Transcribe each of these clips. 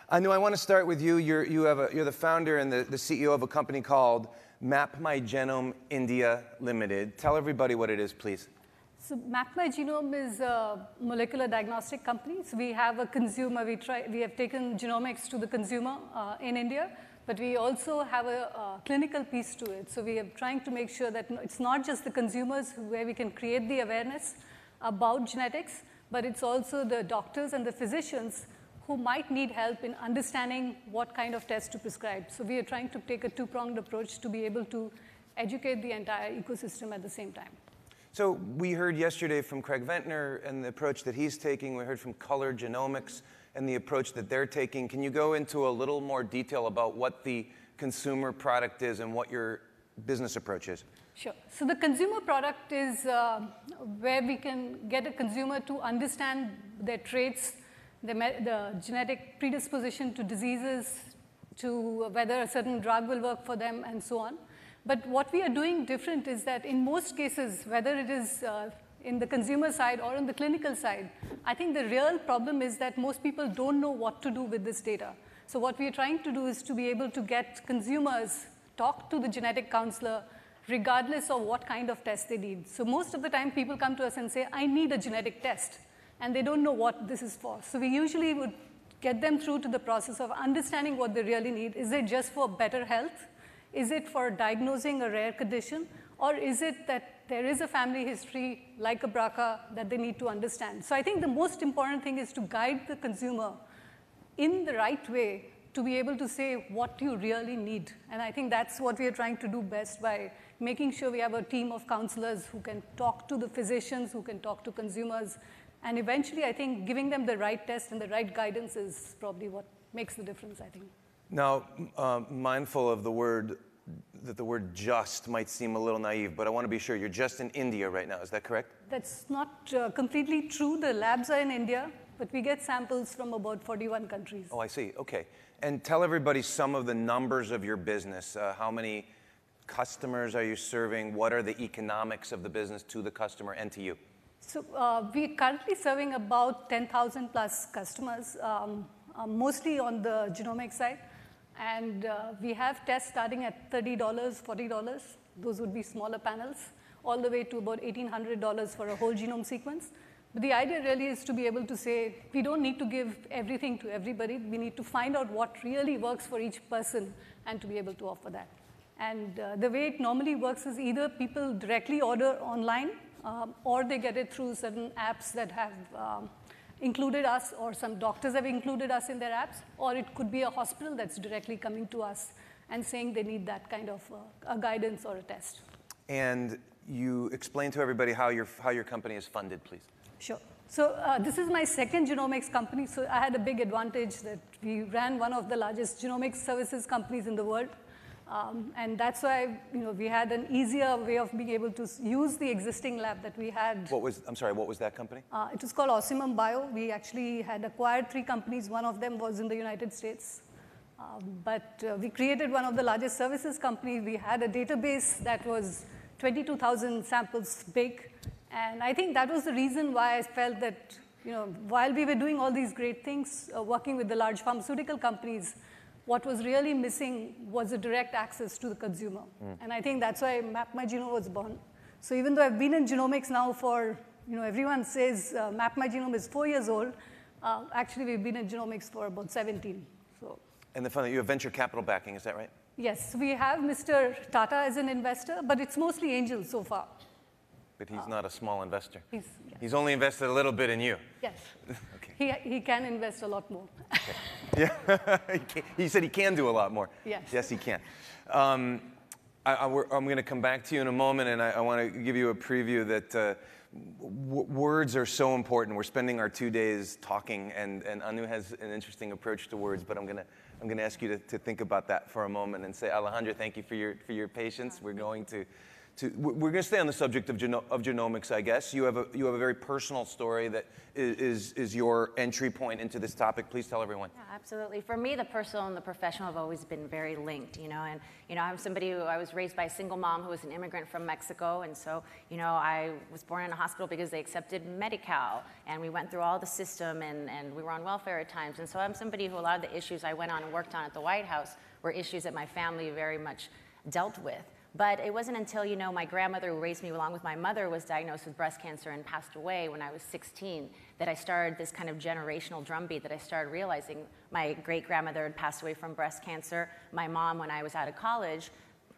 Anu, I want to start with you. You're the founder and the CEO of a company called Map My Genome India Limited. Tell everybody what it is, please. So Map My Genome is a molecular diagnostic company. So we have a consumer. We have taken genomics to the consumer in India, but we also have a clinical piece to it. So we are trying to make sure that it's not just the consumers where we can create the awareness about genetics, but it's also the doctors and the physicians who might need help in understanding what kind of test to prescribe. So we are trying to take a two-pronged approach to be able to educate the entire ecosystem at the same time. So we heard yesterday from Craig Ventner and the approach that he's taking. We heard from Color Genomics and the approach that they're taking. Can you go into a little more detail about what the consumer product is and what your business approach is? Sure. So the consumer product is where we can get a consumer to understand their traits, the genetic predisposition to diseases, to whether a certain drug will work for them, and so on. But what we are doing different is that in most cases, whether it is in the consumer side or on the clinical side, I think the real problem is that most people don't know what to do with this data. So what we are trying to do is to be able to get consumers talk to the genetic counselor regardless of what kind of test they need. So most of the time, people come to us and say, I need a genetic test, and they don't know what this is for. So we usually would get them through to the process of understanding what they really need. Is it just for better health? Is it for diagnosing a rare condition? Or is it that there is a family history like a BRCA that they need to understand? So I think the most important thing is to guide the consumer in the right way to be able to say what you really need. And I think that's what we are trying to do best by making sure we have a team of counselors who can talk to the physicians, who can talk to consumers. And eventually, I think giving them the right test and the right guidance is probably what makes the difference, I think. Now, mindful of the word just might seem a little naive, but I want to be sure you're just in India right now. Is that correct? That's not completely true. The labs are in India, but we get samples from about 41 countries. Oh, I see. Okay. And tell everybody some of the numbers of your business. How many customers are you serving? What are the economics of the business to the customer and to you? So we're currently serving about 10,000 plus customers, mostly on the genomic side. And we have tests starting at $30, $40. Those would be smaller panels, all the way to about $1,800 for a whole genome sequence. But the idea really is to be able to say, we don't need to give everything to everybody. We need to find out what really works for each person and to be able to offer that. And the way it normally works is either people directly order online, or they get it through certain apps that have included us, or some doctors have included us in their apps, or it could be a hospital that's directly coming to us and saying they need that kind of a guidance or a test. And you explain to everybody how your company is funded, please. Sure. So this is my second genomics company. So I had a big advantage that we ran one of the largest genomics services companies in the world. And that's why we had an easier way of being able to use the existing lab that we had. I'm sorry, what was that company? It was called Ossimum Bio. We actually had acquired 3 companies. One of them was in the United States. But we created one of the largest services companies. We had a database that was 22,000 samples big. And I think that was the reason why I felt that while we were doing all these great things, working with the large pharmaceutical companies, what was really missing was a direct access to the consumer. And I think that's why Map My Genome was born. So even though I've been in genomics now for, everyone says Map My Genome is 4 years old, actually we've been in genomics for about 17. So. And you have venture capital backing, is that right? Yes, we have Mr. Tata as an investor, but it's mostly angels so far. But he's not a small investor. Yes. He's only invested a little bit in you. Yes. Okay. He can invest a lot more. Okay. Yeah. He said he can do a lot more. Yes. Yes, he can. I'm going to come back to you in a moment, and I want to give you a preview that words are so important. We're spending our 2 days talking, and Anu has an interesting approach to words, but I'm going to ask you to think about that for a moment and say, Alejandra, thank you for your patience. We're going to we're going to stay on the subject of genomics, I guess. You have a very personal story that is your entry point into this topic. Please tell everyone. Yeah, absolutely. For me, the personal and the professional have always been very linked, you know. And I'm somebody who I was raised by a single mom who was an immigrant from Mexico, and so I was born in a hospital because they accepted Medi-Cal, and we went through all the system, and we were on welfare at times. And so I'm somebody who a lot of the issues I went on and worked on at the White House were issues that my family very much dealt with. But it wasn't until, my grandmother who raised me along with my mother was diagnosed with breast cancer and passed away when I was 16 that I started this kind of generational drumbeat that I started realizing my great-grandmother had passed away from breast cancer. My mom, when I was out of college,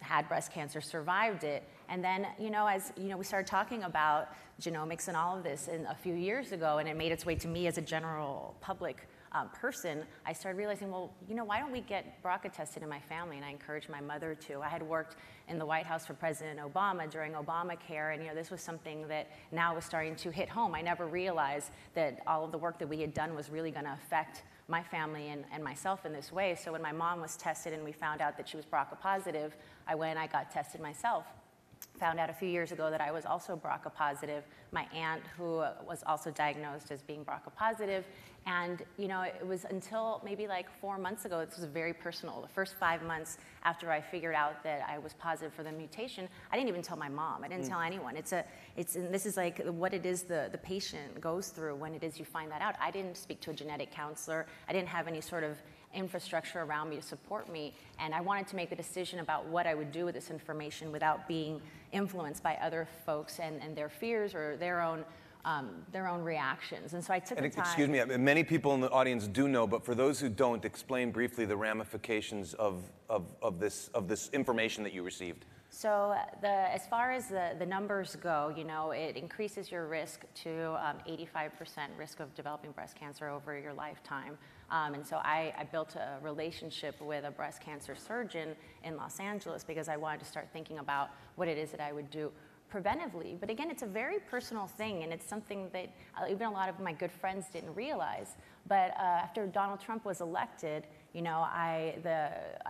had breast cancer, survived it. And then, as we started talking about genomics and all of this a few years ago, and it made its way to me as a general public person, I started realizing, well, why don't we get BRCA tested in my family? And I encouraged my mother to. I had worked in the White House for President Obama during Obamacare, and this was something that now was starting to hit home. I never realized that all of the work that we had done was really going to affect my family and myself in this way. So when my mom was tested and we found out that she was BRCA positive, I went and I got tested myself. Found out a few years ago that I was also BRCA positive. My aunt, who was also diagnosed as being BRCA positive, and it was until maybe like 4 months ago, this was very personal. The first 5 months after I figured out that I was positive for the mutation, I didn't even tell my mom. I didn't tell anyone. And this is like what it is the patient goes through when it is you find that out. I didn't speak to a genetic counselor. I didn't have any sort of infrastructure around me to support me, and I wanted to make the decision about what I would do with this information without being influenced by other folks and their fears or their own reactions. And so I took the time. Excuse me, many people in the audience do know, but for those who don't, explain briefly the ramifications of this information that you received. So as far as the numbers go, it increases your risk to 85% risk of developing breast cancer over your lifetime. And so I built a relationship with a breast cancer surgeon in Los Angeles because I wanted to start thinking about what it is that I would do preventively. But again, it's a very personal thing, and it's something that even a lot of my good friends didn't realize. But after Donald Trump was elected, I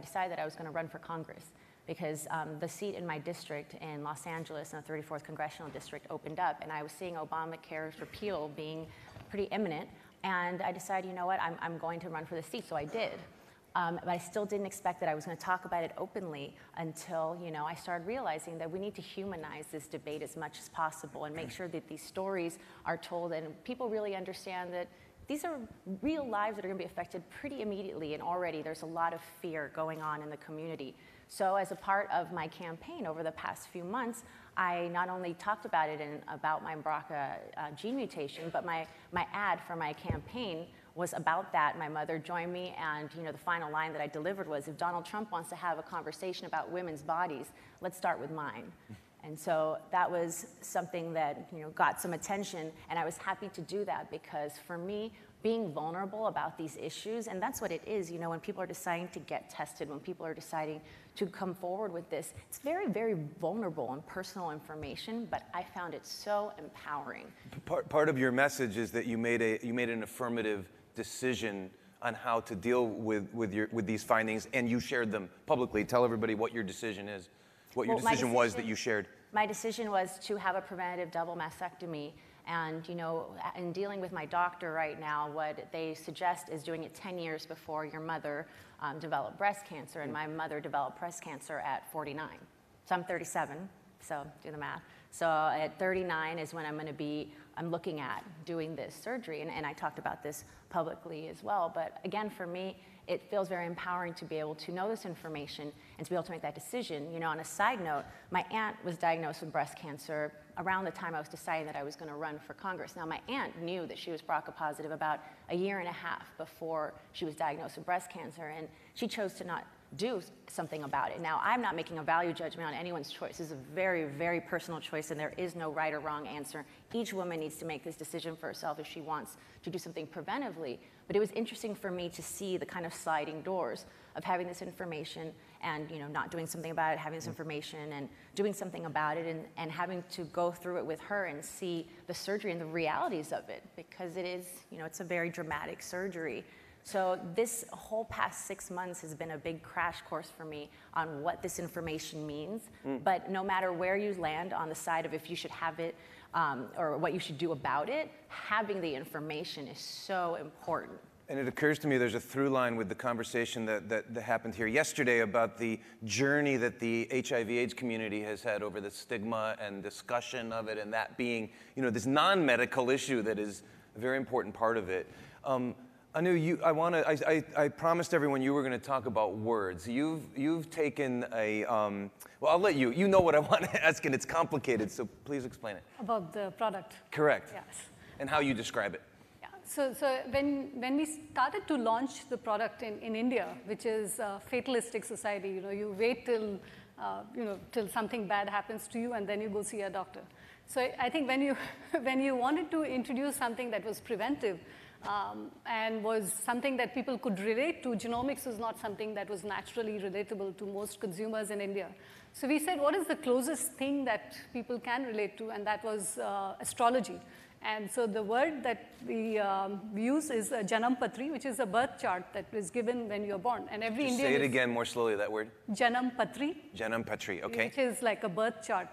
decided that I was going to run for Congress because the seat in my district in Los Angeles in the 34th Congressional District opened up, and I was seeing Obamacare's repeal being pretty imminent. And I decided, I'm going to run for the seat, so I did. But I still didn't expect that I was going to talk about it openly until, I started realizing that we need to humanize this debate as much as possible and make sure that these stories are told and people really understand that these are real lives that are going to be affected pretty immediately, and already there's a lot of fear going on in the community. So as a part of my campaign over the past few months, I not only talked about it about my BRCA gene mutation, but my ad for my campaign was about that. My mother joined me, and the final line that I delivered was, if Donald Trump wants to have a conversation about women's bodies, let's start with mine. And so that was something that got some attention, and I was happy to do that because for me, being vulnerable about these issues, and that's what it is, when people are deciding to get tested, when people are deciding to come forward with this, it's very, very vulnerable and personal information, but I found it so empowering. Part of your message is that you made an affirmative decision on how to deal with these findings, and you shared them publicly. Tell everybody what your decision is, what your decision was that you shared. My decision was to have a preventative double mastectomy. And, in dealing with my doctor right now, what they suggest is doing it 10 years before your mother developed breast cancer. And my mother developed breast cancer at 49. So I'm 37, so do the math. So at 39 is when I'm looking at doing this surgery. And I talked about this publicly as well. But again, for me, it feels very empowering to be able to know this information and to be able to make that decision. On a side note, my aunt was diagnosed with breast cancer around the time I was deciding that I was going to run for Congress. Now, my aunt knew that she was BRCA positive about a year and a half before she was diagnosed with breast cancer, and she chose to not do something about it. Now, I'm not making a value judgment on anyone's choice. This is a very, very personal choice, and there is no right or wrong answer. Each woman needs to make this decision for herself if she wants to do something preventively. But it was interesting for me to see the kind of sliding doors of having this information and not doing something about it, having this information and doing something about it, and having to go through it with her and see the surgery and the realities of it, because it is, it's a very dramatic surgery. So this whole past 6 months has been a big crash course for me on what this information means. But no matter where you land on the side of if you should have it or what you should do about it, having the information is so important. And it occurs to me there's a through line with the conversation that happened here yesterday about the journey that the HIV/AIDS community has had over the stigma and discussion of it, and that being, this non-medical issue that is a very important part of it. Anu, I promised everyone you were going to talk about words. You've taken a, well, I'll let you. You know what I want to ask, and it's complicated, so please explain it. About the product. Correct. Yes. And how you describe it. So when we started to launch the product in India, which is a fatalistic society, you wait till till something bad happens to you and then you go see a doctor. So I think when you wanted to introduce something that was preventive and was something that people could relate to, genomics was not something that was naturally relatable to most consumers in India. So we said, what is the closest thing that people can relate to? And that was astrology. And so the word that we use is a Genome Patri, which is a birth chart that is given when you're born. And every Indian say it again more slowly, that word. Genome Patri. Genome Patri, okay. Which is like a birth chart.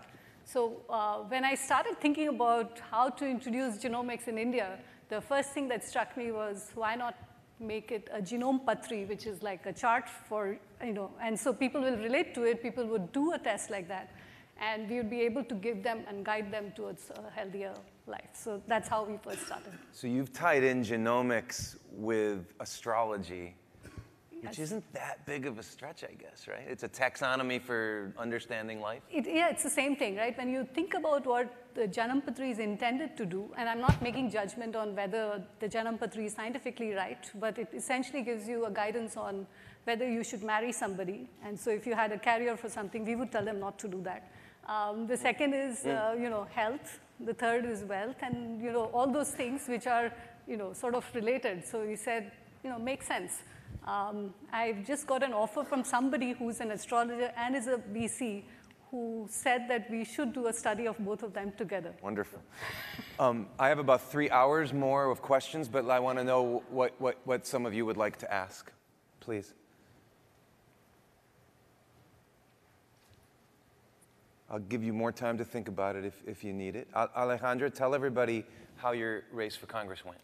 So when I started thinking about how to introduce genomics in India, the first thing that struck me was, why not make it a Genome Patri, which is like a chart for, and so people will relate to it, people would do a test like that, and we would be able to give them and guide them towards a healthier life. So that's how we first started. So you've tied in genomics with astrology, which isn't that big of a stretch, I guess, right? It's a taxonomy for understanding life. Yeah, it's the same thing, right? When you think about what the Genome Patri is intended to do, and I'm not making judgment on whether the Genome Patri is scientifically right, but it essentially gives you a guidance on whether you should marry somebody. And so if you had a carrier for something, we would tell them not to do that. The second is, health. The third is wealth, and all those things which are, sort of related. So we said, makes sense. I've just got an offer from somebody who's an astrologer and is a VC who said that we should do a study of both of them together. Wonderful. I have about 3 hours more of questions, but I want to know what some of you would like to ask. Please. I'll give you more time to think about it if you need it. Alejandra, tell everybody how your race for Congress went.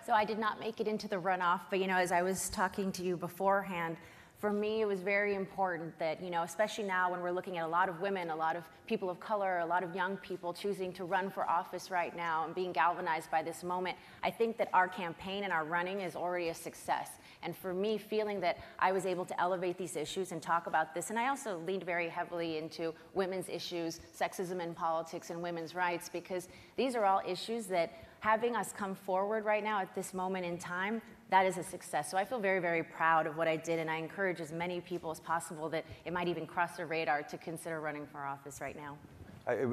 So I did not make it into the runoff, but as I was talking to you beforehand, for me it was very important that, especially now when we're looking at a lot of women, a lot of people of color, a lot of young people choosing to run for office right now and being galvanized by this moment, I think that our campaign and our running is already a success. And for me, feeling that I was able to elevate these issues and talk about this, and I also leaned very heavily into women's issues, sexism in politics, and women's rights, because these are all issues that having us come forward right now at this moment in time, that is a success. So I feel very, very proud of what I did, and I encourage as many people as possible that it might even cross their radar to consider running for office right now.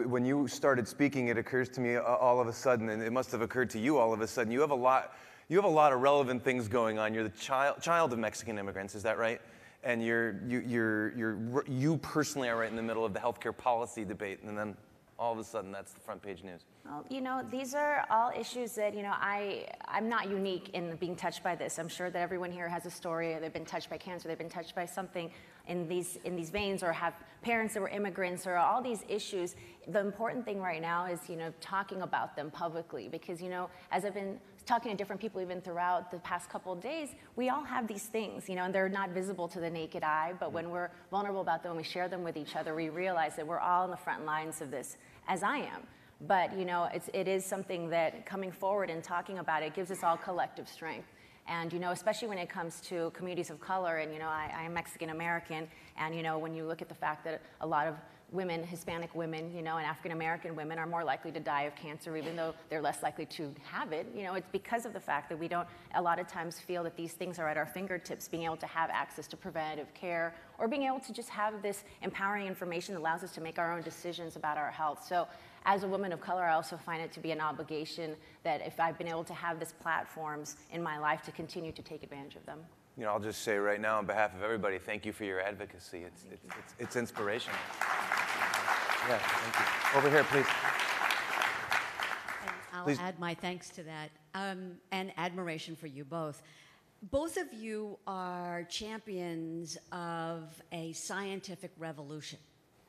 When you started speaking, it occurs to me all of a sudden, and it must have occurred to you all of a sudden, you have a lot of relevant things going on. You're the child of Mexican immigrants, is that right? And you personally are right in the middle of the healthcare policy debate, and then all of a sudden that's the front page news. Well, these are all issues that, I'm not unique in being touched by this. I'm sure that everyone here has a story. They've been touched by cancer. They've been touched by something in these veins, or have parents that were immigrants, or all these issues. The important thing right now is, talking about them publicly, because, as I've been talking to different people even throughout the past couple of days, we all have these things, and they're not visible to the naked eye, but when we're vulnerable about them, when we share them with each other, we realize that we're all in the front lines of this, as I am. But, it is something that coming forward and talking about it gives us all collective strength. And, especially when it comes to communities of color, and, I am Mexican American, and, when you look at the fact that a lot of women, Hispanic women, and African American women are more likely to die of cancer, even though they're less likely to have it. It's because of the fact that we don't a lot of times feel that these things are at our fingertips, being able to have access to preventative care, or being able to just have this empowering information that allows us to make our own decisions about our health. So as a woman of color, I also find it to be an obligation that if I've been able to have these platforms in my life, to continue to take advantage of them. I'll just say right now, on behalf of everybody, thank you for your advocacy. It's inspirational. Yeah, thank you. Over here, please. I'll add my thanks to that, and admiration for you both. Both of you are champions of a scientific revolution,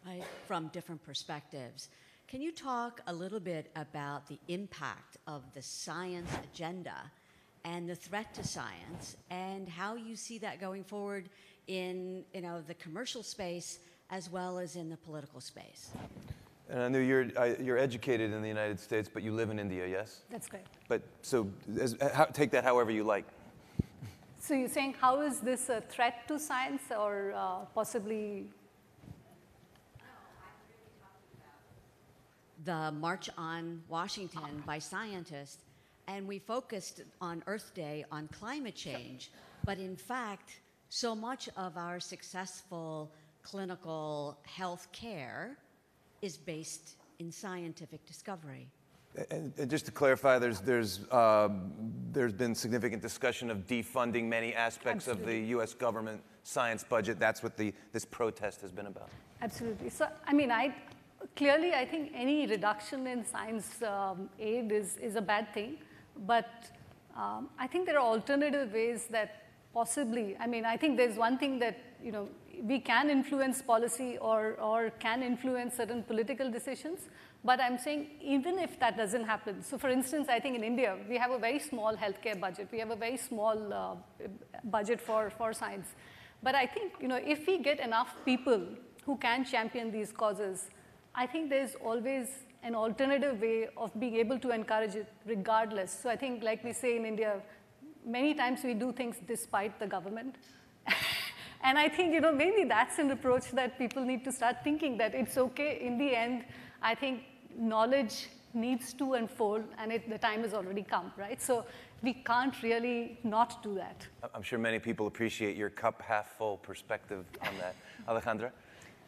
right, from different perspectives. Can you talk a little bit about the impact of the science agenda and the threat to science, and how you see that going forward in the commercial space as well as in the political space? And I know you're educated in the United States, but you live in India, yes? That's correct. But so take that however you like. So you're saying, how is this a threat to science, or possibly? The March on Washington by scientists, and we focused on Earth Day on climate change, but in fact, so much of our successful clinical health care is based in scientific discovery. And just to clarify, there's been significant discussion of defunding many aspects of the U.S. government science budget. That's what this protest has been about. Absolutely. So, I mean, clearly, I think any reduction in science aid is a bad thing. But I think there are alternative ways that possibly, I mean, I think there's one thing that, we can influence policy or can influence certain political decisions. But I'm saying even if that doesn't happen, so for instance, I think in India, we have a very small healthcare budget. We have a very small budget for science. But I think, if we get enough people who can champion these causes, I think there's always an alternative way of being able to encourage it regardless. So I think, like we say in India, many times we do things despite the government. And I think, maybe that's an approach that people need to start thinking, that it's okay. In the end, I think knowledge needs to unfold, and the time has already come, right? So we can't really not do that. I'm sure many people appreciate your cup half full perspective on that. Alejandra?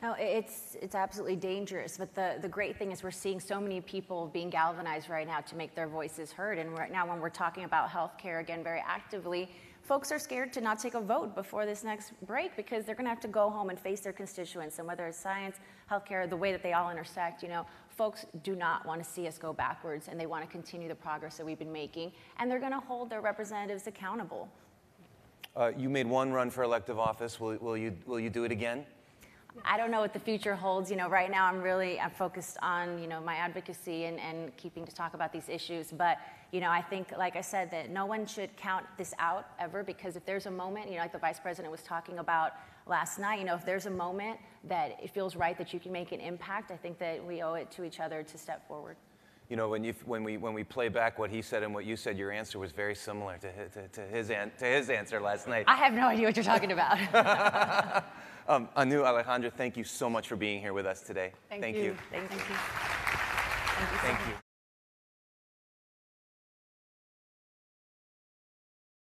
No, it's absolutely dangerous, but the great thing is we're seeing so many people being galvanized right now to make their voices heard. And right now, when we're talking about healthcare again very actively, folks are scared to not take a vote before this next break because they're going to have to go home and face their constituents. And whether it's science, healthcare, the way that they all intersect, folks do not want to see us go backwards, and they want to continue the progress that we've been making. And they're going to hold their representatives accountable. You made one run for elective office. Will you do it again? I don't know what the future holds. Right now I'm focused on, my advocacy and keeping to talk about these issues. But, I think, like I said, that no one should count this out ever, because if there's a moment, like the Vice President was talking about last night, if there's a moment that it feels right that you can make an impact, I think that we owe it to each other to step forward. When we play back what he said and what you said, your answer was very similar to his answer last night. I have no idea what you're talking about. Anu, Alejandra, thank you so much for being here with us today. Thank you. Thank you. Thank you.